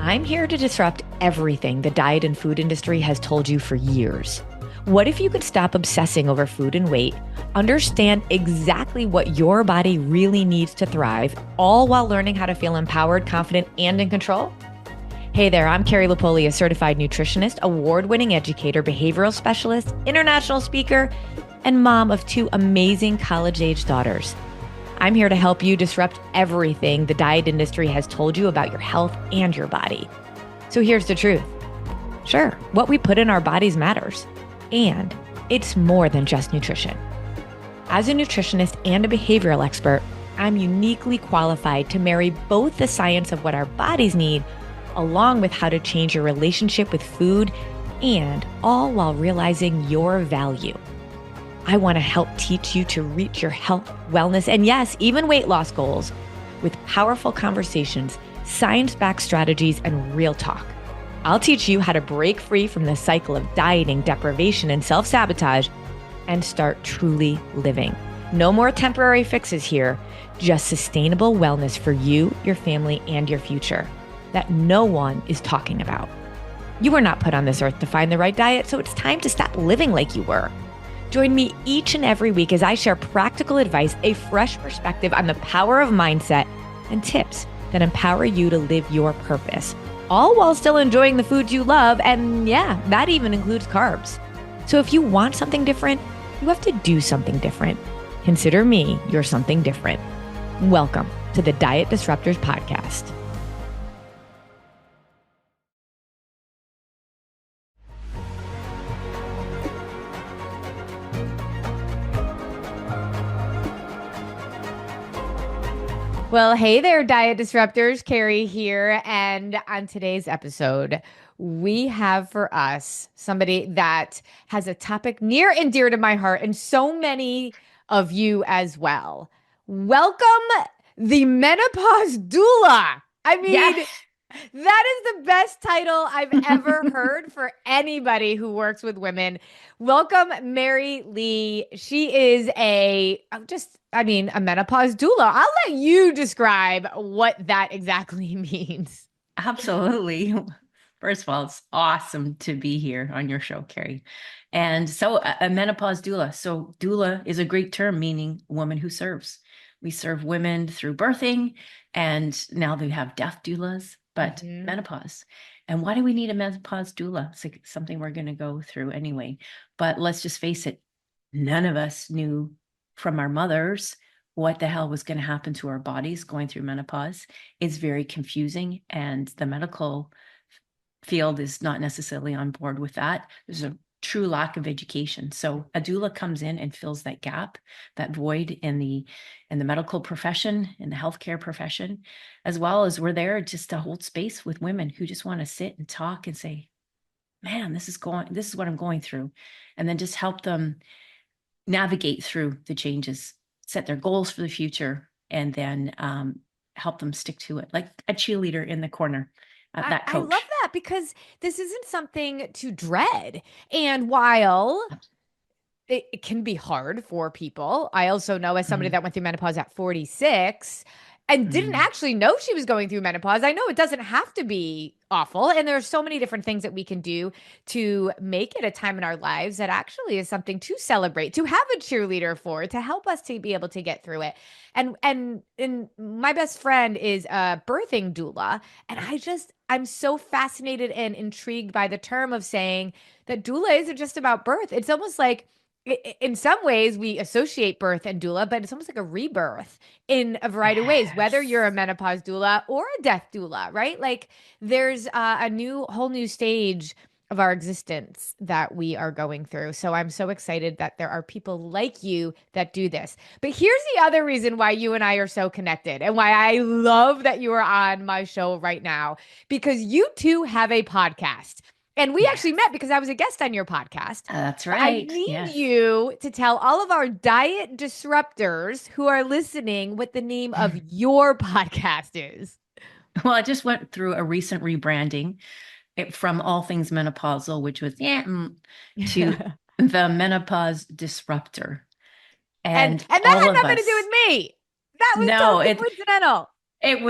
I'm here to disrupt everything the diet and food industry has told you for years. What if you could stop obsessing over food and weight, understand exactly what your body really needs to thrive, all while learning how to feel empowered, confident, and in control? Hey there, I'm Carrie, a certified nutritionist, award-winning educator, behavioral specialist, international speaker, and mom of two amazing college-age daughters. I'm here to help you disrupt everything the diet industry has told you about your health and your body. So here's the truth. Sure, what we put in our bodies matters, and it's more than just nutrition. As a nutritionist and a behavioral expert, I'm uniquely qualified to marry both the science of what our bodies need along with how to change your relationship with food, and all while realizing your value. I want to help teach you to reach your health, wellness, and yes, even weight loss goals with powerful conversations, science-backed strategies, and real talk. I'll teach you how to break free from the cycle of dieting, deprivation, and self-sabotage and start truly living. No more temporary fixes here, just sustainable wellness for you, your family, and your future that no one is talking about. You were not put on this earth to find the right diet, so it's time to stop living like you were. Join me each and every week as I share practical advice, a fresh perspective on the power of mindset, and tips that empower you to live your purpose, all while still enjoying the foods you love. And yeah, that even includes carbs. So if you want something different, you have to do something different. Consider me your something different. Welcome to the Diet Disruptors Podcast. Well, hey there, Diet Disruptors. Carrie here. And on today's episode, we have for us somebody that has a topic near and dear to my heart and so many of you as well. Welcome, the menopause doula. I mean, Yes. that is the best title I've ever heard for anybody who works with women. Welcome, Mary Lee. She is a menopause doula. I'll let you describe what that exactly means. Absolutely. First of all, it's awesome to be here on your show, Carrie. And so a menopause doula. So doula is a Greek term meaning woman who serves. We serve women through birthing, and now they have death doulas, but menopause. And why do we need a menopause doula? It's like something we're going to go through anyway. But let's just face it, none of us knew from our mothers what the hell was going to happen to our bodies going through menopause. It's very confusing, and the medical field is not necessarily on board with that. There's a true lack of education. So a doula comes in and fills that gap, that void in the medical profession, in the healthcare profession, as well as we're there just to hold space with women who just want to sit and talk and say, man, this is what I'm going through. And then just help them navigate through the changes, set their goals for the future, and then help them stick to it, like a cheerleader in the corner, that I love coach. that because this isn't something to dread. And while it can be hard for people, I also know as somebody Mhm. that went through menopause at 46 and didn't Mhm. actually know she was going through menopause. I know it doesn't have to be awful. And there's so many different things that we can do to make it a time in our lives that actually is something to celebrate, to have a cheerleader for, to help us to be able to get through it. And my best friend is a birthing doula. And I'm so fascinated and intrigued by the term of saying that doula isn't just about birth. It's almost like in some ways we associate birth and doula, but it's almost like a rebirth in a variety of ways, whether Yes. you're a menopause doula or a death doula, right? Like there's a whole new stage of our existence that we are going through. So I'm so excited that there are people like you that do this. But here's the other reason why you and I are so connected and why I love that you are on my show right now, because you too have a podcast. And we actually Yes. met because I was a guest on your podcast. That's But I right. need Yes. you to tell all of our diet disruptors who are listening what the name of your podcast is. Well, I just went through a recent rebranding from All Things Menopausal, which was to the Menopause Disruptor. And And that all had of nothing to do us, with me. That was no, totally coincidental. it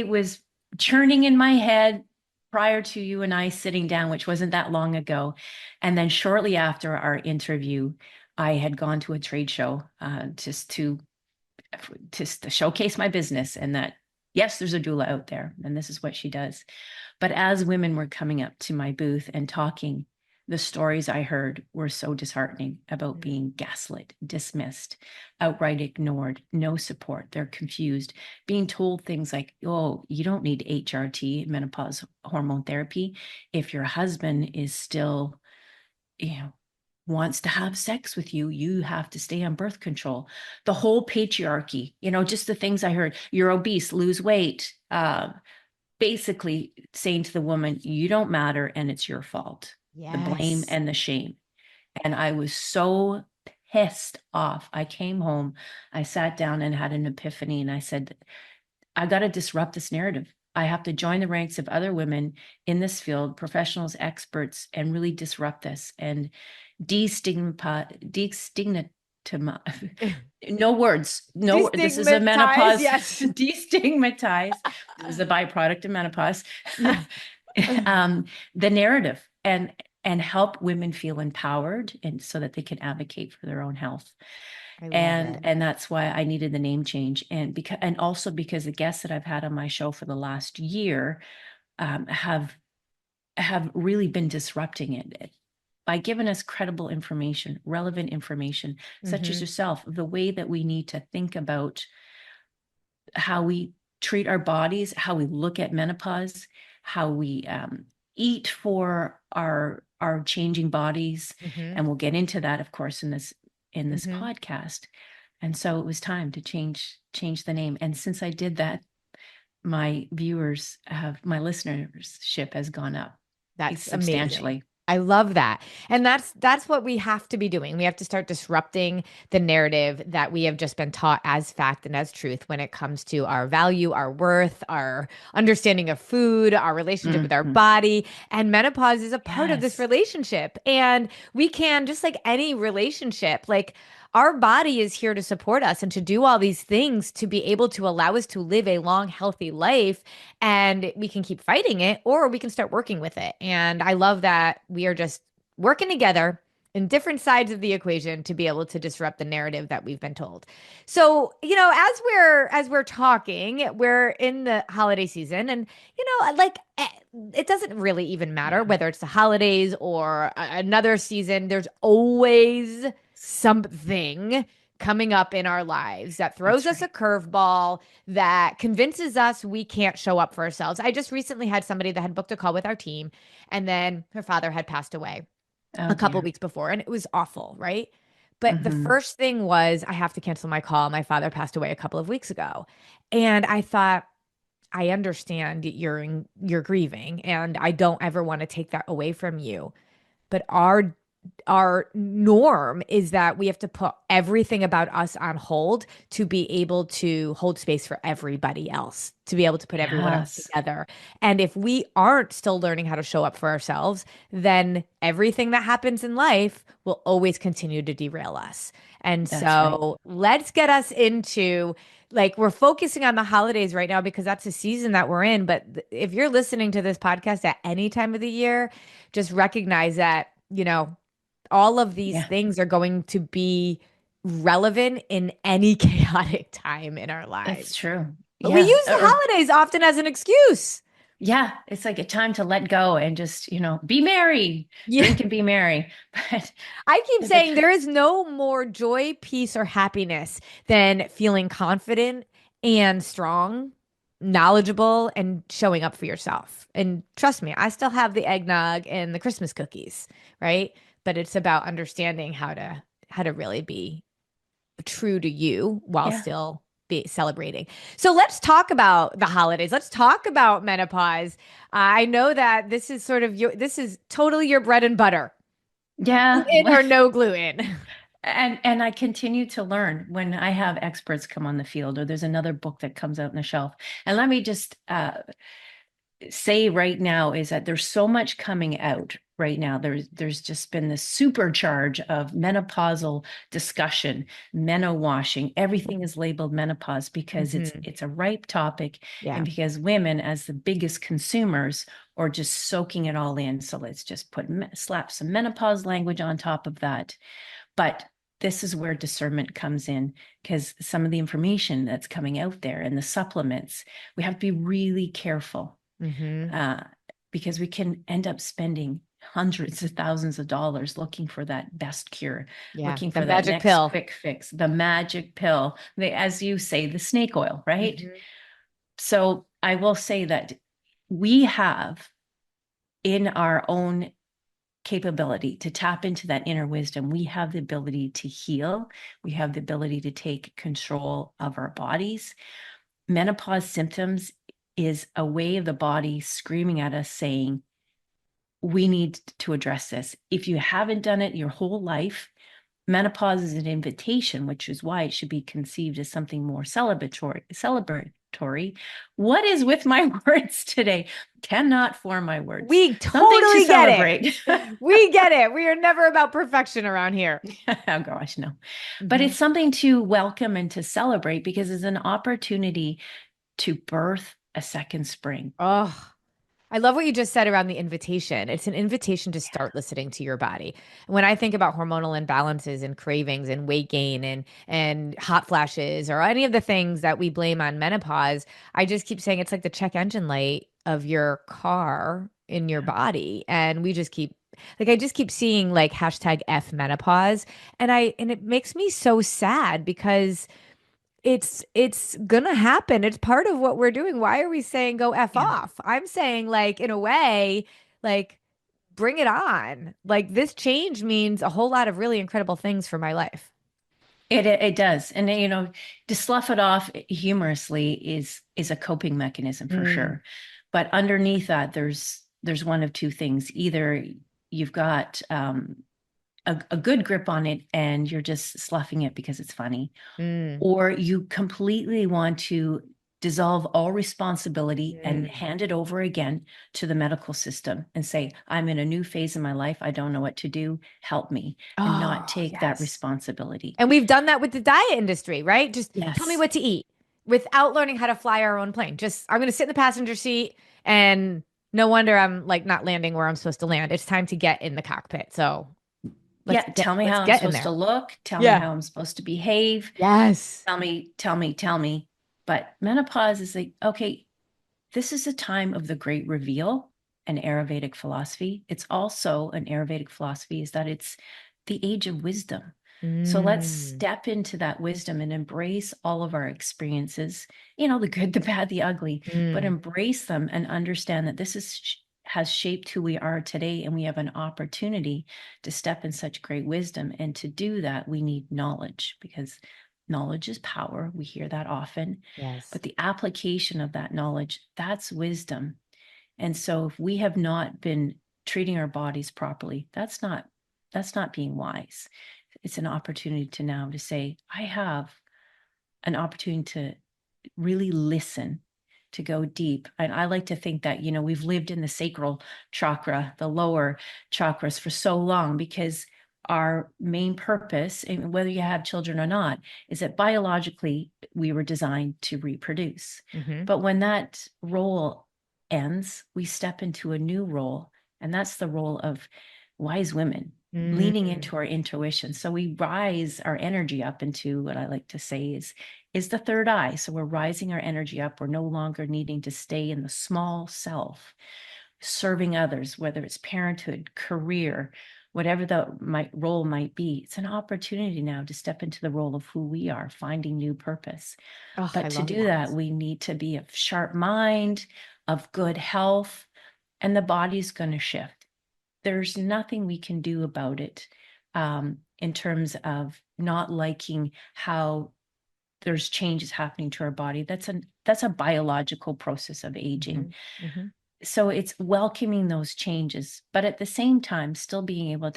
was churning in my head. prior to you and I sitting down, which wasn't that long ago. And then shortly after our interview, I had gone to a trade show just to showcase my business and that, yes, there's a doula out there and this is what she does. But as women were coming up to my booth and talking, the stories I heard were so disheartening about being gaslit, dismissed, outright ignored, no support. They're confused, being told things like, oh, you don't need HRT, menopause hormone therapy, if your husband is still, wants to have sex with you, you have to stay on birth control. The whole patriarchy, just the things I heard, you're obese, lose weight, basically saying to the woman, you don't matter and it's your fault. The blame Yes. and the shame. And I was so pissed off. I came home, I sat down and had an epiphany and I said, I got to disrupt this narrative. I have to join the ranks of other women in this field, professionals, experts, and really disrupt this and destigmatize. No words. No, this is a Destigmatize, menopause. yes. Destigmatize. This is a byproduct of menopause. Yeah. The narrative and help women feel empowered and so that they can advocate for their own health. I love and it. and that's why I needed the name change, and also because the guests that I've had on my show for the last year have really been disrupting it by giving us credible information, relevant information, such as yourself, the way that we need to think about how we treat our bodies, how we look at menopause, how we eat for our changing bodies, Mm-hmm. and we'll get into that, of course, in this Mm-hmm. podcast. And so it was time to change the name. And since I did that, my listenership has gone up That's amazing. substantially. I love that. And that's what we have to be doing. We have to start disrupting the narrative that we have just been taught as fact and as truth when it comes to our value, our worth, our understanding of food, our relationship with our Mhm. body. And menopause is a part of this Yes, relationship. And we can, just like any relationship, like our body is here to support us and to do all these things to be able to allow us to live a long, healthy life. And we can keep fighting it or we can start working with it. And I love that we are just working together in different sides of the equation to be able to disrupt the narrative that we've been told. So, as we're talking, we're in the holiday season and it doesn't really even matter yeah, whether it's the holidays or another season. There's always something coming up in our lives that throws that's us a right. curveball that convinces us we can't show up for ourselves. I just recently had somebody that had booked a call with our team, and then her father had passed away Oh a couple dear. weeks before, and it was awful, right? But the Hmm. first thing was, I have to cancel my call. My father passed away a couple of weeks ago. And I thought, I understand you're grieving, and I don't ever want to take that away from you. But our norm is that we have to put everything about us on hold to be able to hold space for everybody else, to be able to put everyone else Yes, together. And if we aren't still learning how to show up for ourselves, then everything that happens in life will always continue to derail us. And that's right. so let's get us into, like, we're focusing on the holidays right now because that's the season that we're in. But if you're listening to this podcast at any time of the year, just recognize that, all of these Yeah, things are going to be relevant in any chaotic time in our it's lives. true. But we Yeah, use the holidays often as an excuse. yeah, it's like a time to let go and just, be merry, Yeah. drink and be merry. I keep But the saying there is no more joy, peace, or happiness than feeling confident and strong, knowledgeable, and showing up for yourself. And trust me, I still have the eggnog and the Christmas cookies, right? But it's about understanding how to really be true to you while yeah, still be celebrating. So let's talk about the holidays. Let's talk about menopause. I know that this is totally your bread and butter. yeah. Gluten or no gluten. And I continue to learn when I have experts come on the field, or there's another book that comes out on the shelf. And let me just say right now is that there's so much coming out right now. There's just been this supercharge of menopausal discussion, washing. Everything is labeled menopause because Mhm. it's a ripe topic, Yeah. and because women, as the biggest consumers, are just soaking it all in. So let's just slap some menopause language on top of that. But this is where discernment comes in, because some of the information that's coming out there and the supplements, we have to be really careful, Mhm. uh, because we can end up spending hundreds of thousands of dollars looking for that best cure, Yeah. looking The for that magic next pill. quick fix, the magic pill, as you say, the snake oil, right? Mhm. So I will say that we have in our own capability to tap into that inner wisdom. We have the ability to heal. We have the ability to take control of our bodies. Menopause symptoms is a way of the body screaming at us saying, we need to address this. If you haven't done it your whole life, menopause is an invitation, which is why it should be conceived as something more celebratory. What is with my words today? Cannot form my words. We Something to totally get celebrate. it. We get it. We are never about perfection around here. Oh gosh, no. But Mhm. it's something to welcome and to celebrate, because it's an opportunity to birth a second spring. Oh, I love what you just said around the invitation. It's an invitation to start listening to your body. When I think about hormonal imbalances and cravings and weight gain and hot flashes or any of the things that we blame on menopause, I just keep saying it's like the check engine light of your car in your body. And we just keep like I just keep seeing like hashtag F menopause. And it makes me so sad because it's gonna happen. It's part of what we're doing. Why are we saying go F Yeah. off? I'm saying like in a way, like bring it on. Like this change means a whole lot of really incredible things for my life. It does. And to slough it off humorously is a coping mechanism for Mm, sure. But underneath that, there's one of two things. Either you've got a good grip on it and you're just sloughing it because it's funny, mm, or you completely want to dissolve all responsibility and mm. hand it over again to the medical system and say, I'm in a new phase in my life. I don't know what to do. Help me, and not Oh, take that yes. responsibility. And we've done that with the diet industry, right? Just tell me Yes. what to eat without learning how to fly our own plane. Just I'm going to sit in the passenger seat and no wonder I'm like not landing where I'm supposed to land. It's time to get in the cockpit. So Yeah. Tell me let's how I'm get in supposed to there. look. Tell me Yeah. how I'm supposed to behave. Yes. Tell me. But menopause is like, okay, this is a time of the great reveal, an Ayurvedic philosophy. It's also an Ayurvedic philosophy is that it's the age of wisdom. So let's Mm, step into that wisdom and embrace all of our experiences, the good, the bad, the ugly, but mm, embrace them and understand that this has shaped who we are today. And we have an opportunity to step in such great wisdom. And to do that, we need knowledge, because knowledge is power. We hear that often, yes. but the application of that knowledge, that's wisdom. And so if we have not been treating our bodies properly, that's not being wise. It's an opportunity to now to say, I have an opportunity to really listen, to go deep. And I like to think that, we've lived in the sacral chakra, the lower chakras, for so long, because our main purpose, and whether you have children or not, is that biologically we were designed to reproduce. Hmm. But when that role ends, we step into a new role, and that's the role of wise women, leaning Mm, into our intuition. So we rise our energy up into what I like to say is the third eye. So we're rising our energy up. We're no longer needing to stay in the small self, serving others, whether it's parenthood, career, whatever the role might be. It's an opportunity now to step into the role of who we are, finding new purpose. oh, I But to love do that. that, we need to be of sharp mind, of good health, and the body's going to shift. There's nothing we can do about it, in terms of not liking how there's changes happening to our body. That's a biological process of Hmm. aging. Hmm. So it's welcoming those changes, but at the same time still being able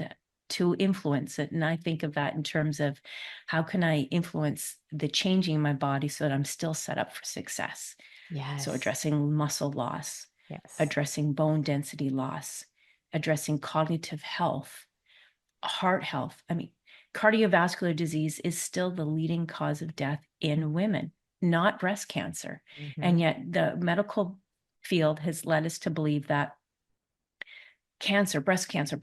to influence it. And I think of that in terms of, how can I influence the changing in my body so that I'm still set up for success? So Yes. addressing muscle loss, Yes. addressing bone density loss, addressing cognitive health, heart health. I mean, cardiovascular disease is still the leading cause of death in women, not breast cancer. Mm-hmm. And yet the medical field has led us to believe that cancer, breast cancer,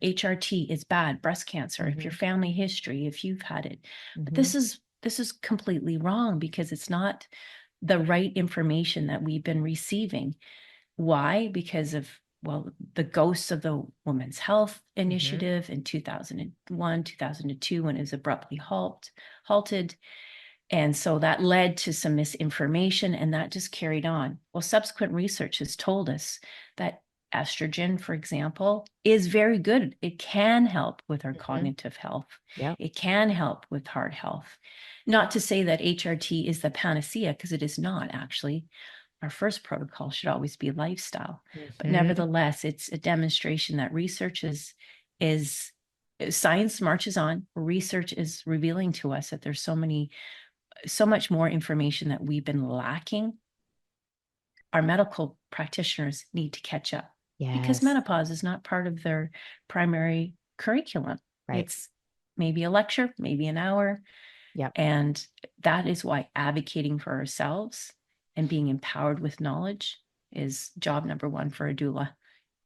HRT is bad, breast cancer, if your Mm-hmm. family history, if you've had it. But Mm-hmm. this is completely wrong because it's not the right information that we've been receiving. Why? Because of, well, the ghosts of the Women's Health Mm-hmm. Initiative in 2001, 2002, when it was abruptly halted. And so that led to some misinformation, and that just carried on. Well, subsequent research has told us that estrogen, for example, is very good. It can help with our Mm-hmm. cognitive health. Yep. It can help with heart health. Not to say that HRT is the panacea, because it is not actually. Our first protocol should always be lifestyle. But Mm-hmm. nevertheless, it's a demonstration that research is science marches on. Research is revealing to us that there's so much more information that we've been lacking. Our medical practitioners need to catch up because Yes. menopause is not part of their primary curriculum. Right. It's maybe a lecture, maybe an hour. Yep. And that is why advocating for ourselves and being empowered with knowledge is job number one for a doula.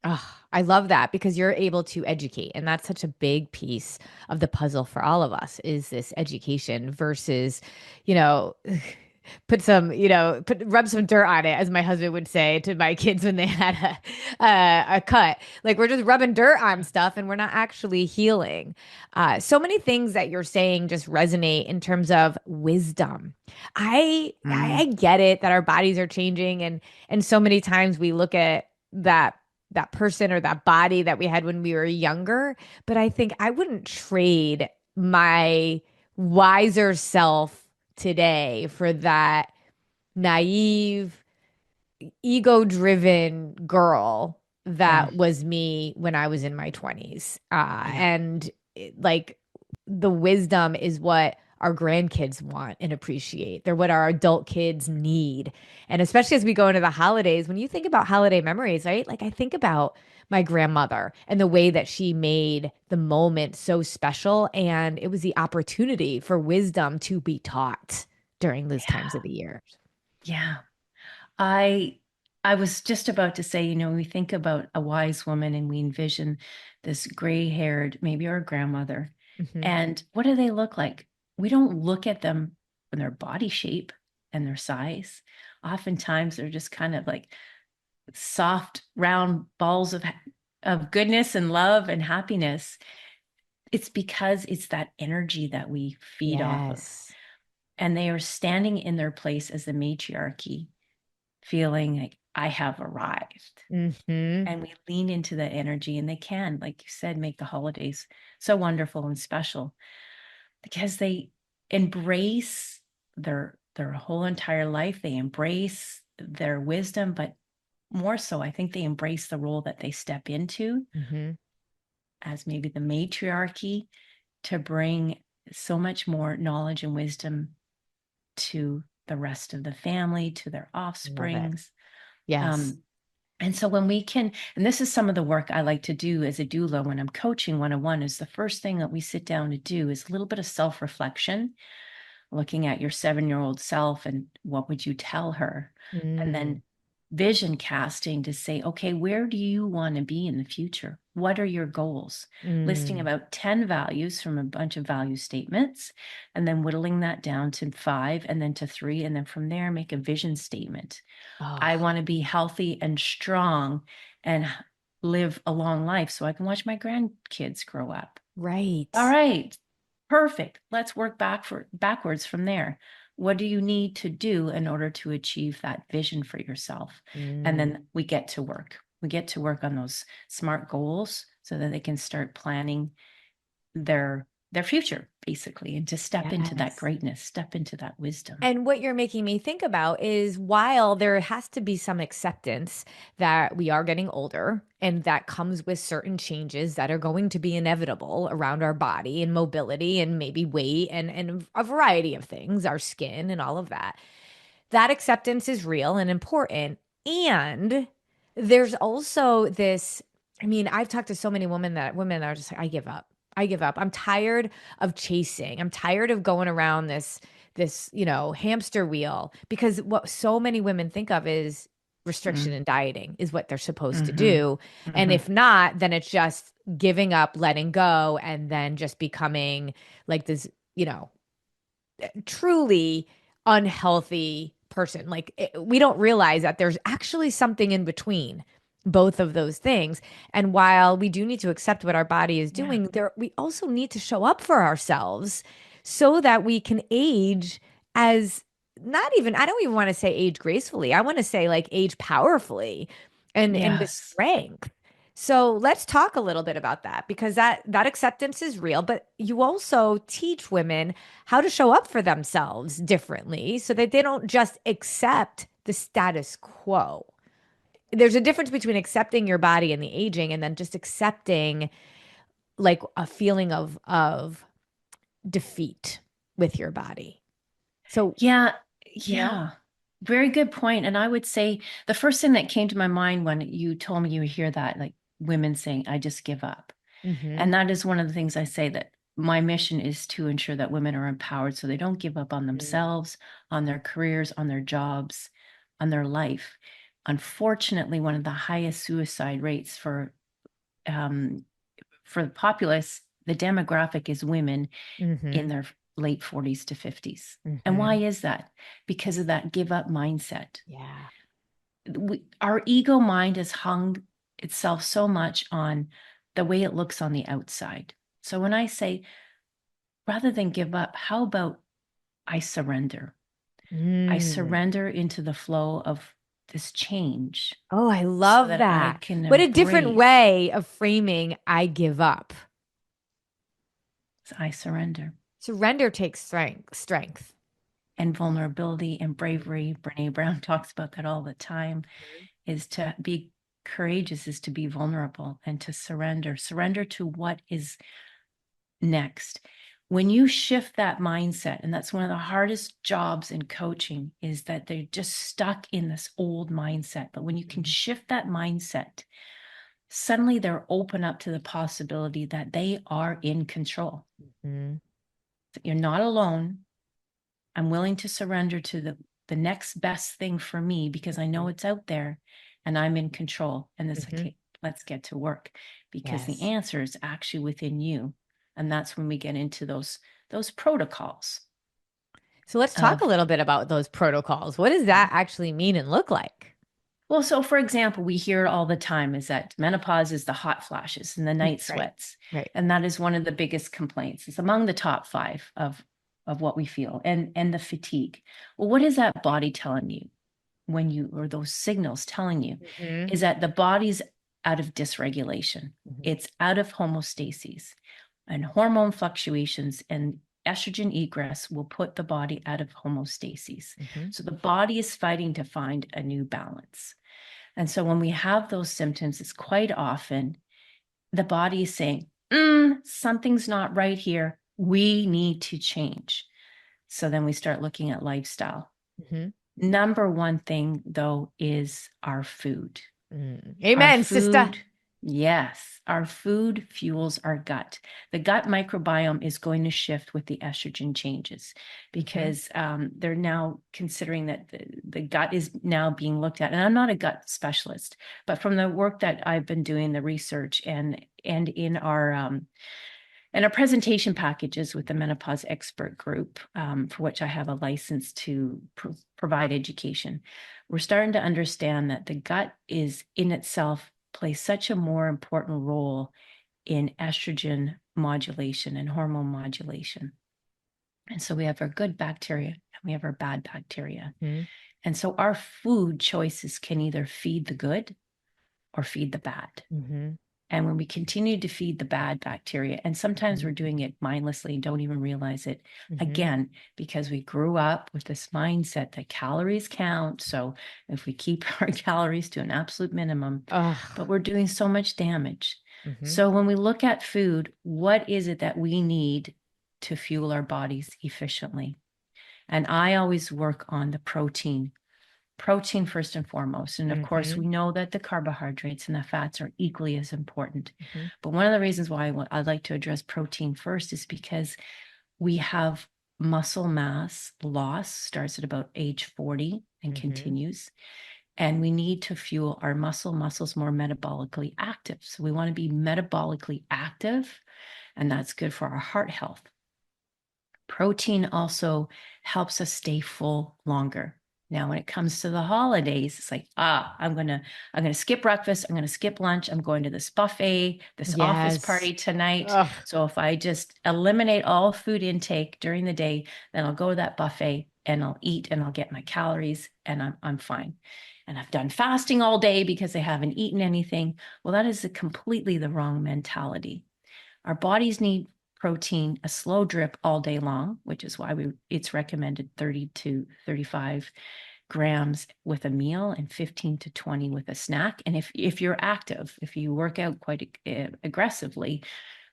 Oh, I love that because you're able to educate. And that's such a big piece of the puzzle for all of us is this education versus, you know, put some, rub some dirt on it, as my husband would say to my kids when they had a cut. Like we're just rubbing dirt on stuff and we're not actually healing. So many things that you're saying just resonate in terms of wisdom. I Mm. get it that our bodies are changing and so many times we look at that person or that body that we had when we were younger. But I think I wouldn't trade my wiser self today for that naive, ego driven girl Yeah. that was me when I was in my 20s. Yeah. Like the wisdom is what our grandkids want and appreciate. They're what our adult kids need. And especially as we go into the holidays, when you think about holiday memories, right? Like I think about my grandmother and the way that she made the moment so special. And it was the opportunity for wisdom to be taught during those Yeah. times of the year. Yeah. I I was just about to say, we think about a wise woman and we envision this gray-haired, maybe our grandmother. Hmm. And what do they look like? We don't look at them in their body shape and their size. Oftentimes they're just kind of like soft, round balls of goodness and love and happiness. It's because it's that energy that we feed off of. Yes. And they are standing in their place as the matriarchy, feeling like I have arrived. Hmm. And we lean into that energy, and they can, like you said, make the holidays so wonderful and special because they embrace their whole entire life. They embrace their wisdom, but more so, I think they embrace the role that they step into Hmm. as maybe the matriarchy to bring so much more knowledge and wisdom to the rest of the family, to their Love it. offsprings. Yes. Um, and so when we can, and this is some of the work I like to do as a doula when I'm coaching one-on-one, is the first thing that we sit down to do is a little bit of self-reflection, looking at your 7-year-old self and what would you tell her? And Mm, then vision casting to say, okay, where do you want to be in the future? What are your goals? Listing mm. about 10 values from a bunch of value statements, and then whittling that down to 5 and then to 3. And then from there, make a vision statement. I Oh, want to be healthy and strong and live a long life so I can watch my grandkids grow up. All right. right. Perfect. Let's work backwards from there. What do you need to do in order to achieve that vision for yourself? And Mm, then we get to work. We get to work on those SMART goals so that they can start planning their future basically and to step into that yes. greatness, step into that wisdom. And what you're making me think about is while there has to be some acceptance that we are getting older and that comes with certain changes that are going to be inevitable around our body and mobility and maybe weight and a variety of things, our skin and all of that, that acceptance is real and important. And There's also this, I mean, I've talked to so many women that are just like, I give up. I give up. I'm tired of chasing. I'm tired of going around this hamster wheel because what so many women think of is restriction Mm, and dieting is what they're supposed to mm-hmm, do. And mm-hmm. if not, then it's just giving up, letting go, and then just becoming like this truly unhealthy person. We don't realize that there's actually something in between both of those things. And while we do need to accept what our body is Yeah. doing, we also need to show up for ourselves so that we can age as not even, I don't even want to say age gracefully. I want to say like age powerfully and with Yes. strength. So let's talk a little bit about that because that acceptance is real, but you also teach women how to show up for themselves differently so that they don't just accept the status quo. There's a difference between accepting your body and the aging and then just accepting like a feeling of defeat with your body. So, Yeah. you know, Yeah. Very good point. And I would say the first thing that came to my mind when you told me you hear that, like women saying, I just give up. hmm And that is one of the things I say that my mission is to ensure that women are empowered so they don't give up on themselves, on their careers, on their jobs, on their life. Unfortunately, one of the highest suicide rates um, for the populace, the demographic is women in hmm their late 40s to 50s. And why hmm is that? Because of that give up mindset. Yeah. Our ego mind has hung itself so much on the way it looks on the outside. So when I say, rather than give up, how about I surrender? I Mm. surrender into the flow of this change Oh, I so love that I that. can What a different embrace, way of framing I give up. I surrender. Surrender takes strength. And vulnerability and Mhm. bravery. Brene Brown talks about that all the time, is to be courageous, is to be vulnerable and to surrender to what is next. When you shift that mindset, and that's one of the hardest jobs in coaching, is that they're just stuck in this old mindset. But when you can shift that mindset, suddenly they're open up to the possibility that they are in control. Mhm. That you're not alone. I'm willing to surrender to the next best thing for me because I know Mhm. it's out there and I'm in control. And it's Mhm. okay, let's get to work because the Yes. answer is actually within you. And that's when we get into those protocols So let's talk a of little bit about those protocols. What does that actually mean and look like? well, so for example, we hear all the time is that menopause is the hot flashes and the night Right. sweats. Right. And that is one of the biggest complaints. It's among the top five of what we feel and the fatigue. Well, what is that body telling you? When you or those signals telling you Mhm. is that the body's out of dysregulation. Mhm. It's out of homeostasis and hormone fluctuations and estrogen egress will put the body out of homeostasis. Mhm. So the body is fighting to find a new balance. And so when we have those symptoms, it's quite often the body is saying, something's not right here. We need to change. So then we start looking at lifestyle. Mhm. Number one thing, though, is our food. Our Amen, sister. food, yes, our food fuels our gut. The gut microbiome is going to shift with the estrogen changes Mhm. because they're now considering that the gut is now being looked at. And I'm not a gut specialist, but from the work that I've been doing, the research and in our presentation packages with the menopause expert group, for which I have a license to provide education, we're starting to understand that the gut is in itself plays such a more important role in estrogen modulation and hormone modulation. And so we have our good bacteria and we have our bad bacteria. Mhm. And so our food choices can either feed the good or feed the bad. Mhm. And when we continue to feed the bad bacteria, and sometimes Mhm. we're doing it mindlessly and don't even realize it, Mhm. again, because we grew up with this mindset that calories count. So if we keep our calories to an absolute minimum, but Ugh. we're doing so much damage. Mhm. So when we look at food, what is it that we need to fuel our bodies efficiently? And I always work on the protein protein first and foremost. And of course, Mm-hmm. we know that the carbohydrates and the fats are equally as important. Mm-hmm. But one of the reasons why I'd like to address protein first is because we have muscle mass loss starts at about age 40 and Mm-hmm. continues. And we need to fuel our muscles more metabolically active. So we want to be metabolically active, and that's good for our heart health. Protein also helps us stay full longer. Now, when it comes to the holidays, it's like, I'm gonna skip breakfast, I'm gonna skip lunch, I'm going to this buffet, this office party Yes. tonight. Ugh. So if I just eliminate all food intake during the day, then I'll go to that buffet and I'll eat and I'll get my calories and I'm fine. And I've done fasting all day because I haven't eaten anything. Well, that is completely the wrong mentality. Our bodies need protein, a slow drip all day long, which is why it's recommended 30 to 35 grams with a meal and 15 to 20 with a snack. And if you're active, if you work out quite aggressively,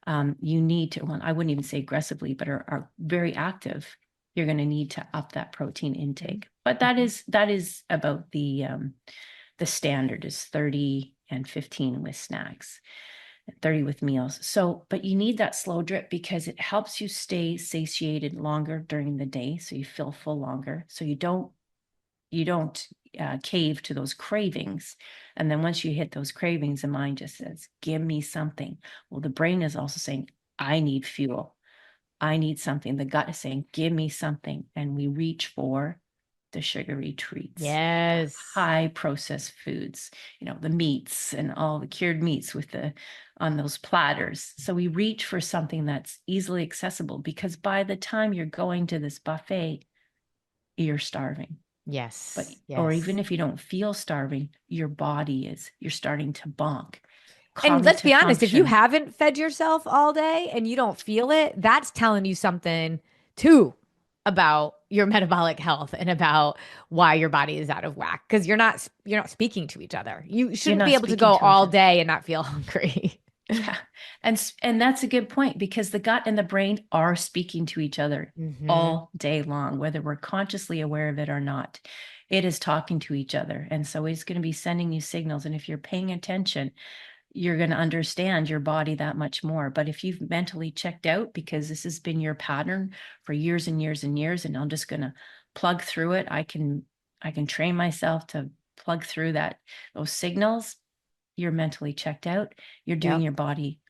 you need to, well, I wouldn't even say aggressively, but are very active, you're going to need to up that protein intake. But that is about the standard is 30 and 15 with snacks. 30 with meals. So, but you need that slow drip because it helps you stay satiated longer during the day. So you feel full longer. So you don't cave to those cravings. And then once you hit those cravings, the mind just says, give me something. Well, the brain is also saying, I need fuel. I need something. The gut is saying, give me something. And we reach for the sugary treats, Yes. high processed foods, the meats and all the cured meats on those platters. So we reach for something that's easily accessible because by the time you're going to this buffet, you're starving. Yes. Or even Yes. if you don't feel starving, you're starting to bonk. And let's be Cognitive honest, if you function. haven't fed yourself all day and you don't feel it, that's telling you something too about your metabolic health and about why your body is out of whack because you're not speaking to each other. You You're shouldn't not be able to speaking go to each all other. day and not feel hungry. Yeah. And that's a good point because the gut and the brain are speaking to each other Mm-hmm. all day long, whether we're consciously aware of it or not. It is talking to each other. And so it's going to be sending you signals. And if you're paying attention, you're going to understand your body that much more. But if you've mentally checked out because this has been your pattern for years and years and years, and I'm just going to plug through it, I can train myself to plug through those signals. You're mentally checked out. You're doing Yep. your body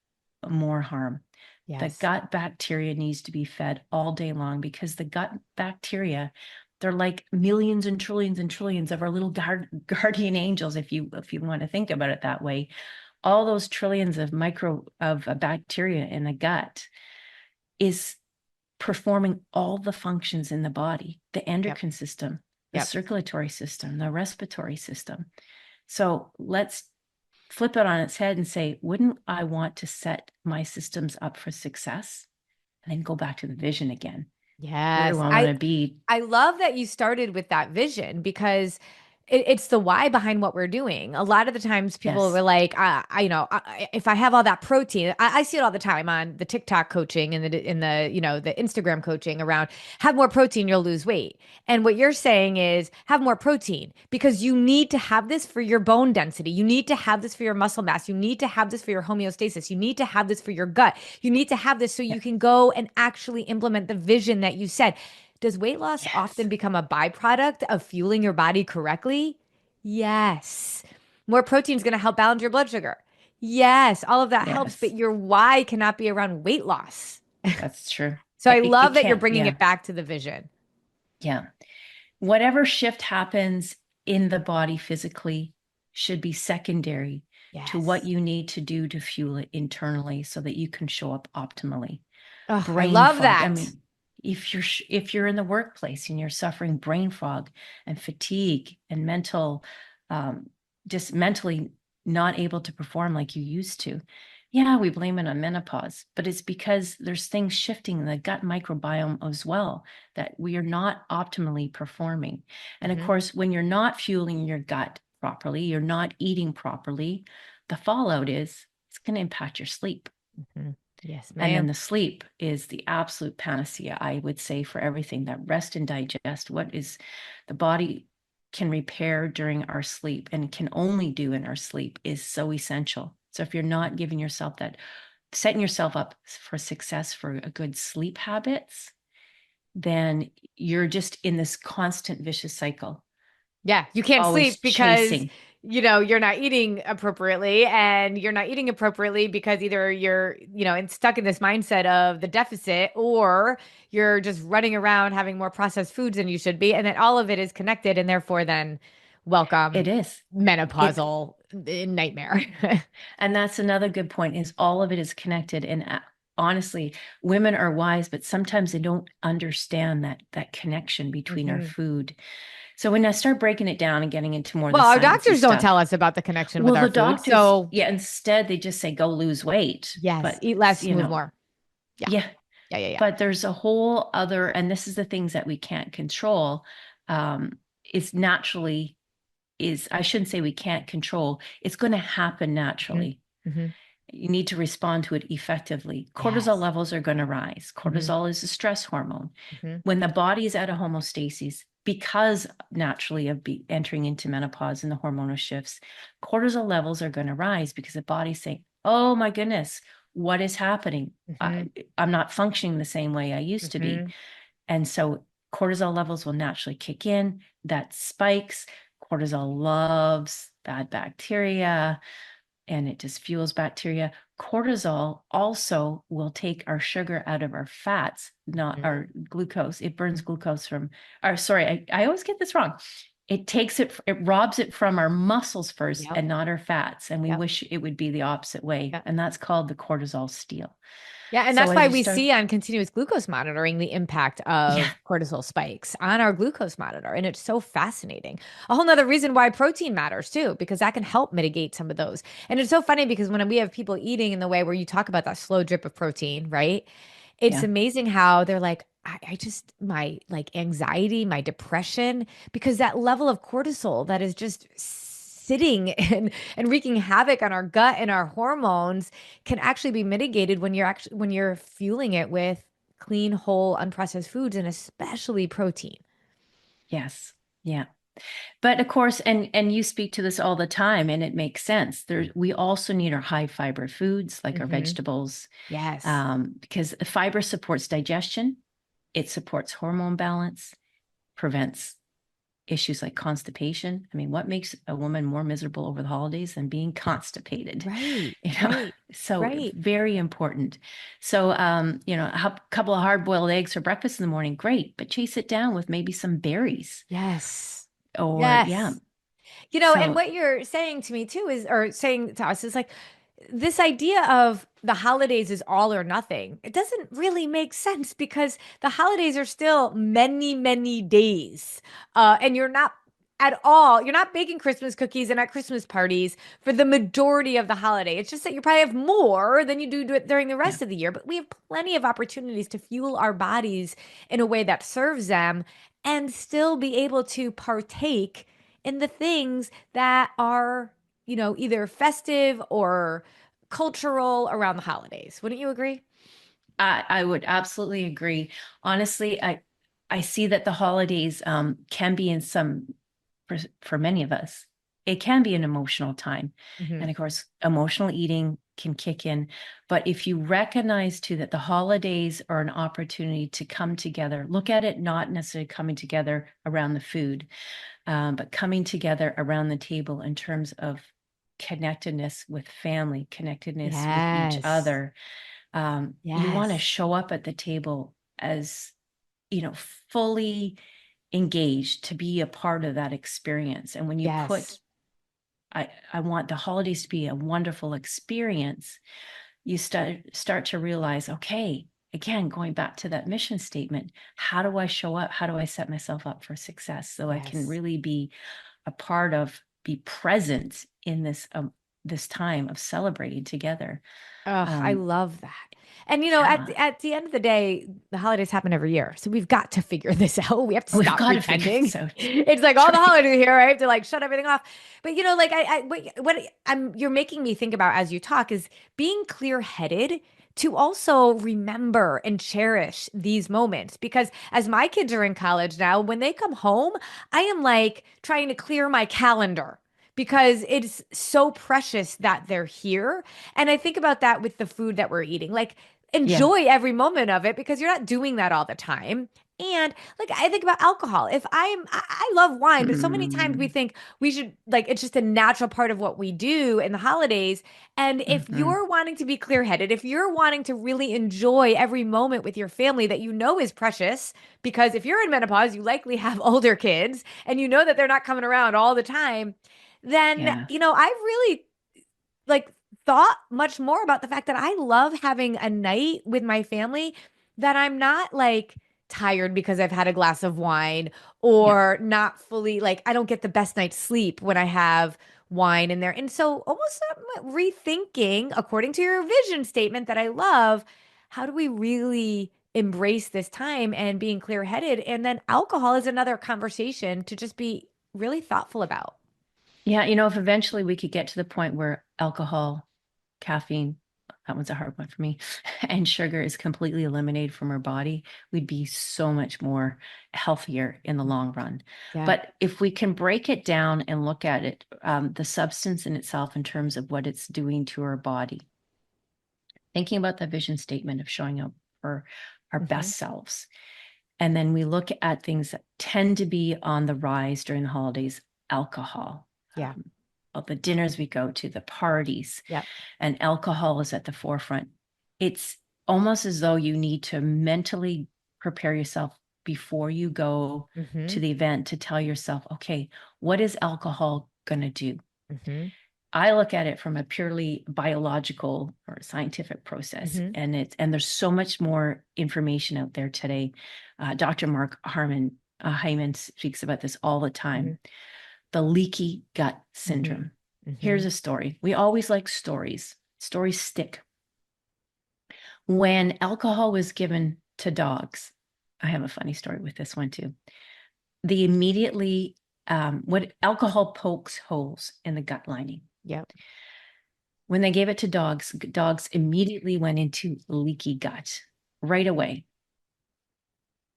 more harm. The Yes. gut bacteria needs to be fed all day long because the gut bacteria, they're like millions and trillions of our little guardian angels, if you want to think about it that way. All those trillions of bacteria in the gut is performing all the functions in the body, the Yep. endocrine system, the Yep. circulatory system, the respiratory system. So let's flip it on its head and say, wouldn't I want to set my systems up for success? And then go back to the vision again. Where do Yes. I want I to be? I love that you started with that vision because it's the why behind what we're doing. A lot of the times people were Yes. like, if I have all that protein, I see it all the time on the TikTok coaching and the Instagram coaching around have more protein, you'll lose weight. And what you're saying is have more protein because you need to have this for your bone density. You need to have this for your muscle mass. You need to have this for your homeostasis. You need to have this for your gut. You need to have this so Yeah. you can go and actually implement the vision that you said. Does weight loss Yes. often become a byproduct of fueling your body correctly? Yes. More protein is going to help balance your blood sugar. Yes, all of that helps, but Yes. your why cannot be around weight loss. That's true. So I It love that you're can't. bringing Yeah. it back to the vision. Yeah. Whatever shift happens in the body physically should be secondary to what Yes. you need to do to fuel it internally so that you can show up optimally. Oh, I Brain love fog. I that. mean, if you're in the workplace and you're suffering brain fog and fatigue and just mentally not able to perform like you used to, yeah, we blame it on menopause, but it's because there's things shifting in the gut microbiome as well that we are not optimally performing. And of Mhm, course, when you're not fueling your gut properly, you're not eating properly, the fallout is it's going to impact your sleep. mhm. Yes, And then ma'am. the sleep is the absolute panacea, I would say, for everything that rest and digest. What is the body? can repair during our sleep and can only do in our sleep is so essential. So if you're not giving yourself that, setting yourself up for success for a good sleep habits, then you're just in this constant vicious cycle, Yeah, you can't always sleep because, chasing. you're not eating appropriately, and you're not eating appropriately because either you're, stuck in this mindset of the deficit, or you're just running around having more processed foods than you should be. And then all of it is connected, and therefore then It welcome is. It menopausal nightmare. And that's another good point, is all of it is connected. And honestly, women are wise, but sometimes they don't understand that connection between our Mhm. food. So when I start breaking it down and getting into more of the Well, our sciencey doctors don't tell stuff, us about the connection with well, our the food. doctors, So, yeah, instead they just say go lose weight. yes, But eat less, you move know, more. Yeah. yeah, Yeah, yeah, yeah. but there's a whole other, and this is the things that we can't control. Is naturally, is, I shouldn't say we can't control. It's going to happen Hmm. naturally. Hmm. You need to respond to it effectively. Cortisol Yes. levels are going to rise. Hmm. Cortisol is a stress hormone. Hmm. When the body is at a homeostasis, because naturally of entering into menopause and the hormonal shifts, cortisol levels are going to rise because the body's saying, oh my goodness, what is happening? Hmm. I, I'm not functioning the same way I used to be. Hmm. And so cortisol levels will naturally kick in. That spikes. Cortisol loves bad bacteria, and it just fuels bacteria. Cortisol also will take our sugar out of our fats, not our glucose. It burns glucose from, or sorry, I always get this wrong. It takes it, it robs it from our muscles first Yep. and not our fats. And we Yep. wish it would be the opposite way. Yep. And that's called the cortisol steal. Yeah, and So that's as why you we start, see on continuous glucose monitoring the impact yeah, of cortisol spikes on our glucose monitor. And it's so fascinating. A whole nother reason why protein matters too, because that can help mitigate some of those. And it's so funny because when we have people eating in the way where you talk about that slow drip of protein, right? It's yeah. amazing how they're like, I just, my like anxiety, my depression, because that level of cortisol that is just sitting and wreaking havoc on our gut and our hormones can actually be mitigated when you're fueling it with clean, whole, unprocessed foods, and especially protein. Yes. Yeah. But of course, and you speak to this all the time, and it makes sense. There, we also need our high fiber foods like our Hmm. vegetables, Yes. because fiber supports digestion, it supports hormone balance, prevents issues like constipation. I mean, what makes a woman more miserable over the holidays than being constipated? Right. You know, Right. so Right. very important. So, a couple of hard-boiled eggs for breakfast in the morning, great, but chase it down with maybe some berries Yes. or yeah. Yes. And So what you're saying to me too is, or saying to us is like, this idea of the holidays is all or nothing. It doesn't really make sense because the holidays are still many, many days. And you're not baking Christmas cookies and at Christmas parties for the majority of the holiday. It's just that you probably have more than you do during the yeah. rest of the year. But we have plenty of opportunities to fuel our bodies in a way that serves them and still be able to partake in the things that are, either festive or cultural around the holidays. Wouldn't you agree? I would absolutely agree. Honestly, I see that the holidays can be in some, for many of us, it can be an emotional time. Hmm. And of course, emotional eating can kick in. But if you recognize too that the holidays are an opportunity to come together, look at it not necessarily coming together around the food, but coming together around the table in terms of connectedness with family, connectedness with each Yes. other. You want to Yes. show up at the table as, you know, fully engaged to be a part of that experience. And when you put, Yes. I want the holidays to be a wonderful experience, you start to realize, okay, again, going back to that mission statement, how do I show up? How do I set myself up for success so I can Yes. really be a part of, be present in this time of celebrating together? Oh, I Um, love that. And at yeah, the end of the day, the holidays happen every year. So we've got to figure this out. We have to we've stop got to figure pretending. this out. It's like That's all the right. holidays here. I have to like shut everything off. But like what I'm you're making me think about as you talk is being clear-headed to also remember and cherish these moments. Because as my kids are in college now, when they come home, I am like trying to clear my calendar because it's so precious that they're here. And I think about that with the food that we're eating. Like, Yeah. enjoy every moment of it because you're not doing that all the time. And like I think about alcohol. If I love wine, but so many times we Mm, think we should like it's just a natural part of what we do in the holidays. And if mhm. you're wanting to be clear-headed, if you're wanting to really enjoy every moment with your family that you know is precious, because if you're in menopause, you likely have older kids and you know that they're not coming around all the time, then Yeah. I've really like thought much more about the fact that I love having a night with my family that I'm not like tired because I've had a glass of wine Yeah. or not fully like I don't get the best night's sleep when I have wine in there. And so almost rethinking according to your vision statement that I love, how do we really embrace this time and being clear-headed? And then alcohol is another conversation to just be really thoughtful about. Yeah. If eventually we could get to the point where alcohol, caffeine, that one's a hard one for me, and sugar is completely eliminated from our body, we'd be so much more healthier in the long run. Yeah. But if we can break it down and look at it, the substance in itself in terms of what it's doing to our body, thinking about the vision statement of showing up for our Hmm. best selves. And then we look at things that tend to be on the rise during the holidays, alcohol. Yeah. All the dinners we go to, the parties, Yep. and alcohol is at the forefront. It's almost as though you need to mentally prepare yourself before you go Hmm. to the event to tell yourself, okay, what is alcohol going to do? Hmm. I look at it from a purely biological or scientific process, Hmm. and there's so much more information out there today. Dr. Mark Hyman speaks about this all the Hmm. time. The leaky gut Hmm. syndrome. Hmm. Here's a story. We always like stories. Stories stick. When alcohol was given to dogs, I have a funny story with this one too. They immediately, what alcohol pokes holes in the gut lining. Yep. When they gave it to dogs, dogs immediately went into leaky gut right away.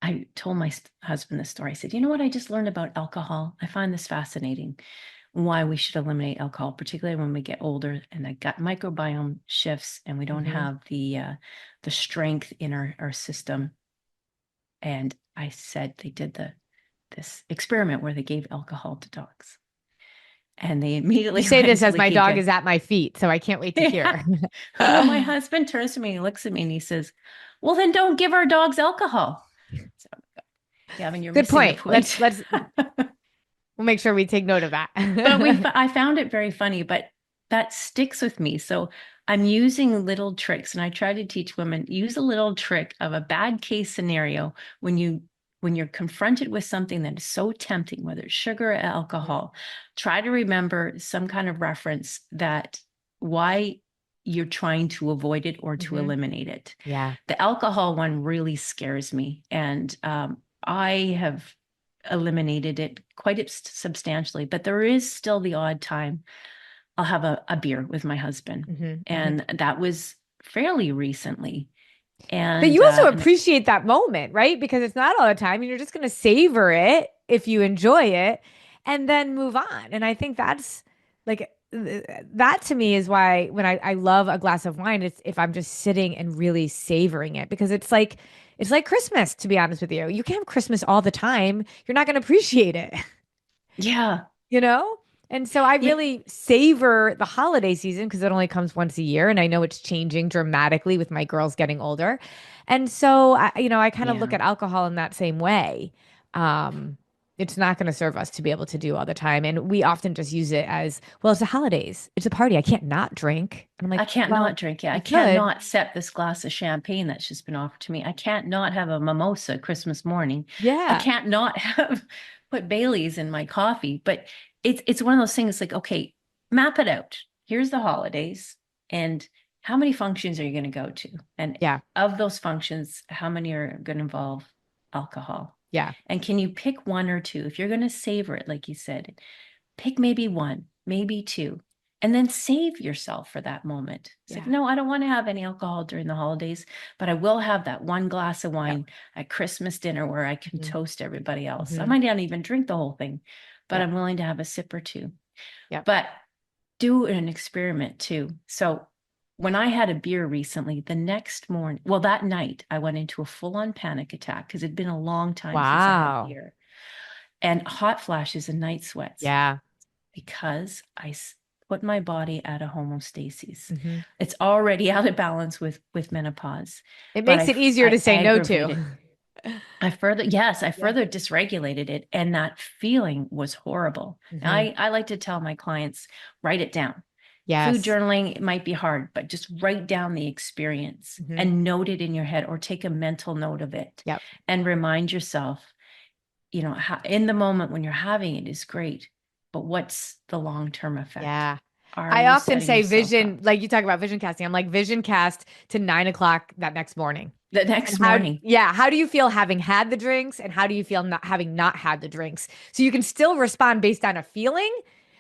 I told my husband this story. I said, you know what? I just learned about alcohol. I find this fascinating. Why we should eliminate alcohol, particularly when we get older and the gut microbiome shifts and we don't Hmm. have the strength in our system. And I said they did this experiment where they gave alcohol to dogs, and they You immediately say went this into as my leaky dog gut. is at my feet, so I can't wait to Yeah. hear. Well, my husband turns to me and looks at me and he says, "Well, then don't give our dogs alcohol." So, Gavin, you're Good missing the point. point. We'll make sure we take note of that. But I found it very funny, but that sticks with me. So I'm using little tricks, and I try to teach women use a little trick of a bad case scenario when you're confronted with something that is so tempting, whether it's sugar or alcohol. Try to remember some kind of reference that why you're trying to avoid it or to Hmm. eliminate it. Yeah. The alcohol one really scares me, and I have eliminated it quite substantially, but there is still the odd time I'll have a beer with my husband. Hmm. Hmm. And that was fairly recently. But And you also appreciate that moment, right? Because it's not all the time, and you're just going to savor it if you enjoy it and then move on. And I think that's like that to me is why when I love a glass of wine, it's if I'm just sitting and really savoring it because it's like Christmas, to be honest with you. You can have Christmas all the time. You're not going to appreciate it. yeah, you know? And so I yeah, really savor the holiday season because it only comes once a year. And I know it's changing dramatically with my girls getting older. And so, I kind of look yeah. at alcohol in that same way. Um, it's not going to serve us to be able to do all the time. And we often just use it as, well, it's the holidays. It's a party. I can't not drink. And I'm like, I can't well, not drink it. I you can't could. not sip this glass of champagne that's just been offered to me. I can't not have a mimosa Christmas morning. I Yeah. can't not have put Bailey's in my coffee. But it's one of those things like, okay, map it out. Here's the holidays, and how many functions are you going to go to? And Yeah. of those functions, how many are going to involve alcohol? Yeah. And can you pick one or two? If you're going to savor it, like you said, pick maybe one, maybe two, and then save yourself for that moment. It's like, Yeah. no, I don't want to have any alcohol during the holidays, but I will have that one glass of Yep. wine at Christmas dinner where I can Mhm. toast everybody else. I Mhm. might not even drink the whole thing, but Yep. I'm willing to have a sip or two. Yep. But do an experiment too. So when I had a beer recently, the next morning, well, that night, I went into a full-on panic attack because it'd been a long time since I had Wow. beer, and hot flashes and night sweats Yeah. because put my body at a homeostasis. Hmm. It's already out of balance with menopause, It but makes it easier to I say no to. aggravated. I further, yes, I Yeah. further dysregulated it, and that feeling was horrible. Now, Hmm. I like to tell my clients, write it down. Food Yes. journaling, it might be hard, but just write down the experience Hmm. and note it in your head, or take a mental note of it Yep. and remind yourself, how, in the moment when you're having it is great, but what's the long-term effect? Yeah. Are I you often setting say yourself up vision, like you talk about vision casting. I'm like vision cast to 9 o'clock that next morning. the And next how, morning? yeah, how do you feel having had the drinks and how do you feel not having not had the drinks? So you can still respond based on a feeling,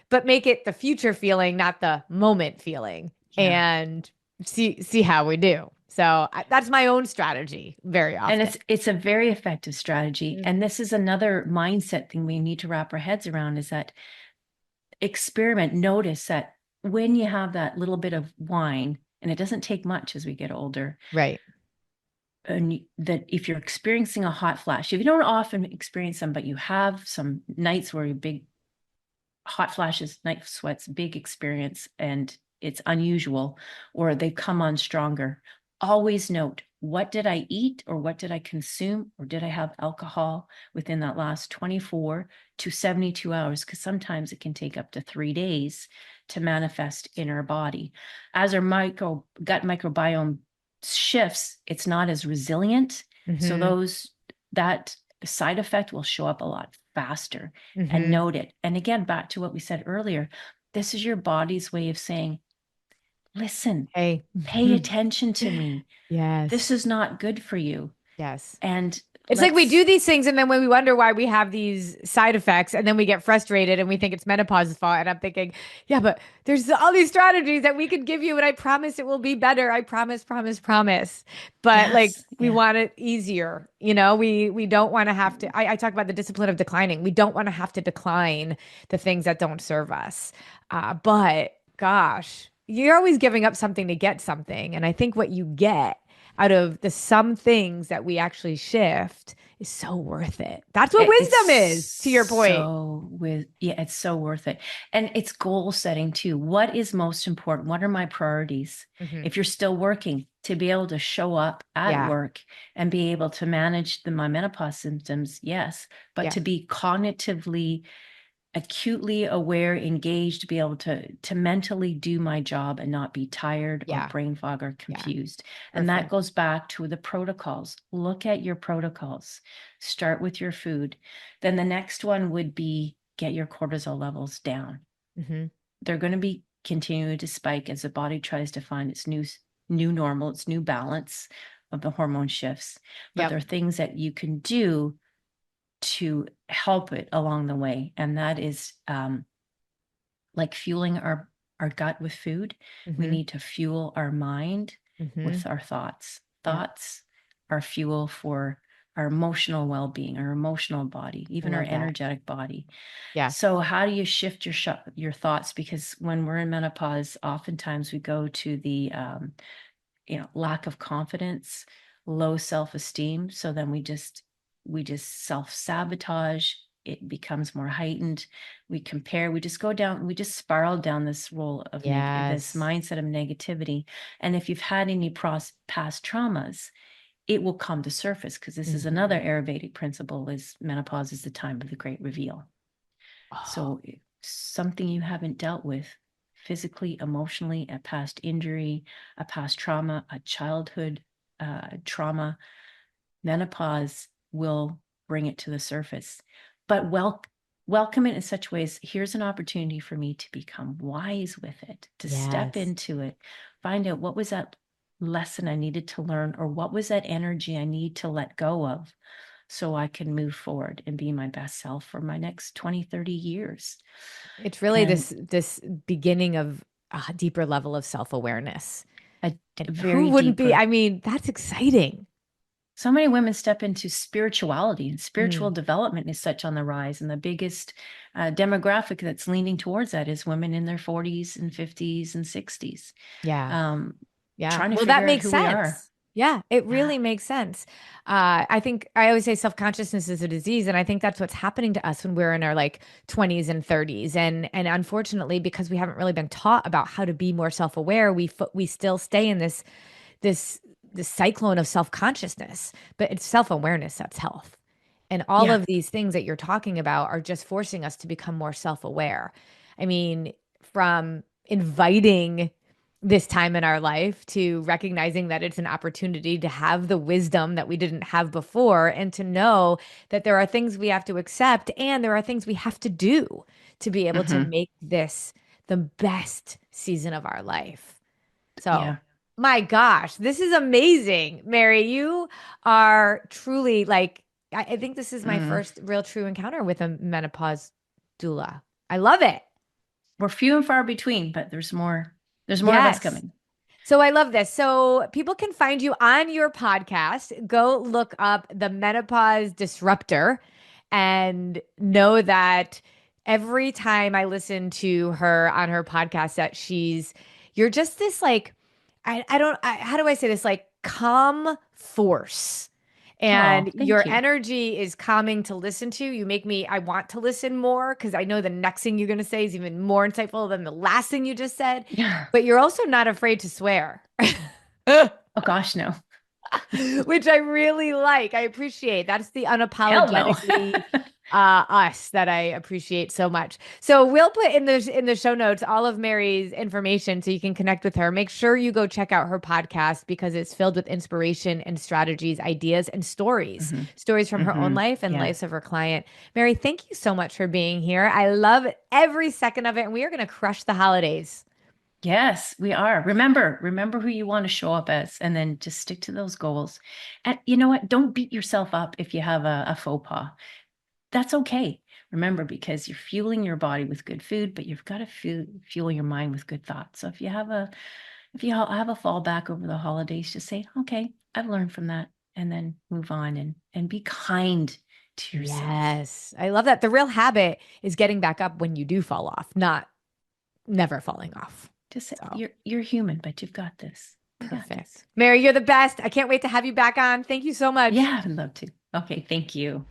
but make it the future feeling, not the moment feeling, Yeah. and see how we do. So that's my own strategy very And often. it's a very effective strategy. And Mhm. this is another mindset thing we need to wrap our heads around, is that experiment, notice that when you have that little bit of wine, and it doesn't take much as we get older, Right. and that if you're experiencing a hot flash, if you don't often experience them, but you have some nights where you big hot flashes, night sweats, big experience, and it's unusual, or they come on stronger, always note, what did I eat, or what did I consume, or did I have alcohol within that last 24 to 72 hours? Because sometimes it can take up to 3 days to manifest in our body. As our gut microbiome shifts, it's not as resilient. So Hmm. that side effect will show up a lot faster, and Hmm. note it. And again, back to what we said earlier, this is your body's way of saying, listen, Hey. pay attention to me. This Yes. is not good for you. Yes. And It's like we do let's, these things and then when we wonder why we have these side effects and then we get frustrated and we think it's menopause's fault. And I'm thinking, yeah, but there's all these strategies that we could give you and I promise it will be better. I promise, promise, promise. But like yes, we yeah. want it easier. We don't want to have to. I talk about the discipline of declining. We don't want to have to decline the things that don't serve us. But gosh, you're always giving up something to get something. And I think what you get out of the some things that we actually shift is so worth it. That's what It's wisdom is, to your point. it's so worth it. And it's goal setting too. What is most important? What are my priorities? Hmm. If you're still working, to be able to show up at Yeah. work and be able to manage my menopause symptoms, yes, but Yeah. to be cognitively acutely aware, engaged, to be able to mentally do my job and not be tired or Yeah. brain fog or Yeah. confused. And that Perfect. goes back to the protocols. Look at your protocols. Start with your food. Then the next one would be get your cortisol levels down. Hmm. They're going to be continuing to spike as the body tries to find its new normal, its new balance of the hormone shifts. But there Yep. are things that you can do to help it along the way. And that is like fueling our gut with food. We Hmm. need to fuel our mind Hmm. with our thoughts. Yep. Thoughts are fuel for our emotional well-being, our emotional body, I even our love that. energetic body. Yeah. So how do you shift your thoughts? Because when we're in menopause, oftentimes we go to the lack of confidence, low self-esteem. So then we just self-sabotage. It becomes more heightened. We compare, we just go down, we just spiral down this this Yes. mindset of negativity. And if you've had any past traumas, it will come to surface, because this is another Hmm. Ayurvedic principle: is menopause is the time of the great reveal. Oh, So something you haven't dealt with physically, emotionally, a past injury, a past trauma, a childhood trauma, menopause will bring it to the surface. But welcome it in such ways. Here's an opportunity for me to become wise with it, to step yes. into it, find out what was that lesson I needed to learn, or what was that energy I need to let go of, so I can move forward and be my best self for my next 20, 30 years. It's really And this beginning of a deeper level of self-awareness. A And who very wouldn't be? deeper. I mean, that's exciting. So many women step into spirituality, and spiritual Mm, development is such on the rise. And the biggest demographic that's leaning towards that is women in their 40s and 50s and 60s, yeah. um, Yeah. trying to Well, that figure out makes who we are. sense. Yeah, it Yeah. really makes sense. I think I always say self-consciousness is a disease, and I think that's what's happening to us when we're in our like 20s and 30s. And unfortunately, because we haven't really been taught about how to be more self-aware, we still stay in this this cyclone of self-consciousness. But it's self-awareness that's health. And all Yeah. of these things that you're talking about are just forcing us to become more self-aware. I mean, from inviting this time in our life to recognizing that it's an opportunity to have the wisdom that we didn't have before and to know that there are things we have to accept and there are things we have to do to be able to Hmm. make this the best season of our life. So, Yeah. my gosh, this is amazing. Mary, you are truly like, I think this is my Mm. first real true encounter with a menopause doula. I love it. We're few and far between, but there's more. There's more of us Yes. coming. So I love this. So people can find you on your podcast. Go look up the Menopause Disruptor and know that every time I listen to her on her podcast that you're just this like how do I say this, like calm force. Oh, And thank your you. energy is calming to listen to. I want to listen more because I know the next thing you're going to say is even more insightful than the last thing you just said. Yeah. But you're also not afraid to swear, Oh gosh, no. which I really like. I appreciate. That's the Hell no. unapologetically us that I appreciate so much. So we'll put in the show notes all of Mary's information so you can connect with her. Make sure you go check out her podcast because it's filled with inspiration and strategies, ideas, and stories. Hmm. Stories from her own Hmm. life and Yeah. lives of her client. Mary, thank you so much for being here. I love every second of it, and we are going to crush the holidays. Yes, we are. Remember who you want to show up as, and then just stick to those goals. And you know what? Don't beat yourself up if you have a faux pas. That's okay. Remember, because you're fueling your body with good food, but you've got to fuel your mind with good thoughts. So if you have a fallback over the holidays, just say, okay, I've learned from that, and then move on and be kind to yourself. Yes, I love that. The real habit is getting back up when you do fall off, not never falling off. Just say, So you're human, but you've got this. You got this. perfect. Mary, you're the best. I can't wait to have you back on. Thank you so much. Yeah, I'd love to. Okay, thank you.